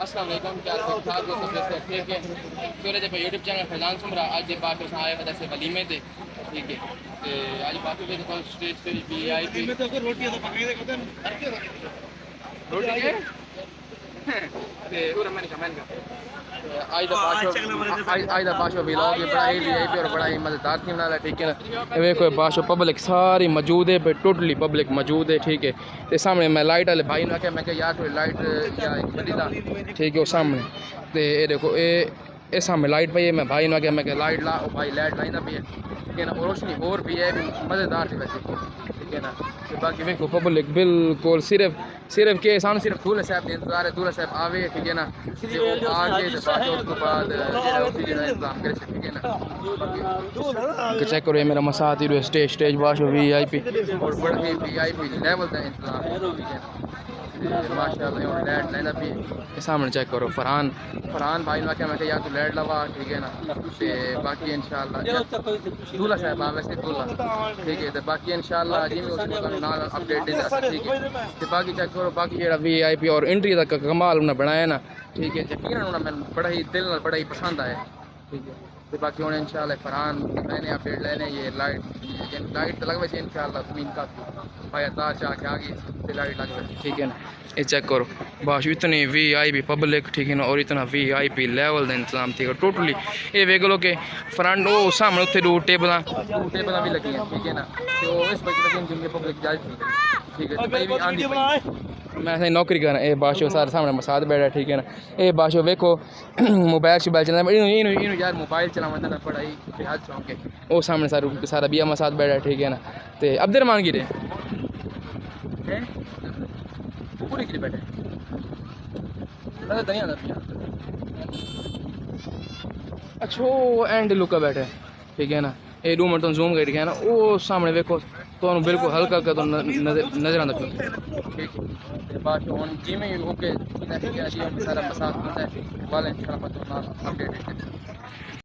السلام علیکم، کیا ٹھیک ٹھاک ہو؟ سب سے ٹھیک ہے؟ سورج پہ یوٹیوب چینل فیضان سمرا آج باقی آئے ہوئے سے ولیمے تھے، ٹھیک ہے؟ آج باقی اسٹیج پہ وی آئی پی روٹی کے آج دا باشو ویلاگ یہ بڑا ہی وی آئی پی اور بڑا ہی مزیدار تھی بنا رہا ہے، ٹھیک ہے نا؟ ویکھو باشو پبلک ساری موجود ہے پہ، ٹوٹلی پبلک موجود ہے، ٹھیک ہے؟ تے سامنے میں لائٹ والے بھائی نے آخیا، میں کہ یار کوئی لائٹ یا بڑی دا، ٹھیک ہے؟ وہ سامنے تے اے دیکھو اے سامنے لائٹ پئی ہے، میں بھائی نے آخیا میں کہ لائٹ لا، بھائی لائٹ لائی نہ پئی ہے، ٹھیک ہے نا؟ اور روشنی اور بھی ہے، مزیدار تھی ویسے، ٹھیک ہے نا؟ تے باقی ویکھو پبلک بالکل صرف کہ سانو صرف دولہ صاحب کے انتظار ہے، دولہ صاحب آوے، ٹھیک ہے نا؟ تے وہ آ کے تے باقی اس کے بعد اسی جگہ انتظام کرے، ٹھیک ہے نا؟ کہ چیک کرو یہ میرا مساعد ہی اسٹیج باشو وی آئی پی اور بڑا ہی وی آئی پی لیول کا انتظام ہے، ٹھیک ہے نا؟ ماشاء اللہ لائٹ لینا بھی ہے، سامنے چیک کرو فرحان بھائی نے کیا میں کہ یا تو لائٹ لوا، ٹھیک ہے نا؟ تے باقی انشاءاللہ دولہ صاحب آ ویسے دولہ، ٹھیک ہے؟ تے باقی انشاءاللہ جی میں اس کو نال اپڈیٹ دے دس، ٹھیک ہے؟ تے باقی چیک کرو باقی جڑا وی آئی پی اور انٹری دا کمال انہاں بنایا نا، ٹھیک ہے؟ یقیناً انہاں میں بڑا ہی دل نال بڑا ہی پسند آیا، ٹھیک ہے؟ تے باقی ہن انشاءاللہ فرحان لینے اپڈیٹ لینے یہ لائٹ لگ ویسے انشاءاللہ زمین کا بھائی تار چاہ کے آگے تے لائٹ لگ ویسے، ٹھیک ہے نا؟ یہ چیک کرو باشو اتنی وی آئی پی پبلک، ٹھیک ہے نا؟ اور اتنا وی آئی پی لیول دا انتظام، ٹھیک ہے؟ ٹوٹلی یہ ویکھ لو کہ فرنٹ وہ سامنے اتنے دو ٹیبلاں بھی لگی ہیں، ٹھیک ہے نا؟ تو اس وجہ سے جن کی پبلک جائز تھی، ٹھیک ہے؟ تو کئی بھی آندھی پئی میں نوکری کرنا، اے باشو سارے سامنے مساعد بیٹھا، ٹھیک ہے نا؟ اے باشو ویکھو موبائل چلانا یار موبائل چلانا دا بڑا ہی بےحد شوق ہے، وہ سامنے سارا بیا مساعد بیٹھا، ٹھیک ہے نا؟ تے عبد الرحمان کی پوری کری بیٹھے نہیں آتا پیا، اچھا وہ اینڈ لکا بیٹھا ہے، ٹھیک ہے نا؟ یہ 2 منٹ زوم کر کے ہے نا وہ سامنے ویکھو تو بالکل ہلکا کا تو نظر آتا پیا، ٹھیک ہے؟ بعد ہوں جی میں اوکے سارا مساعد ہوتا ہے والے اپڈیٹ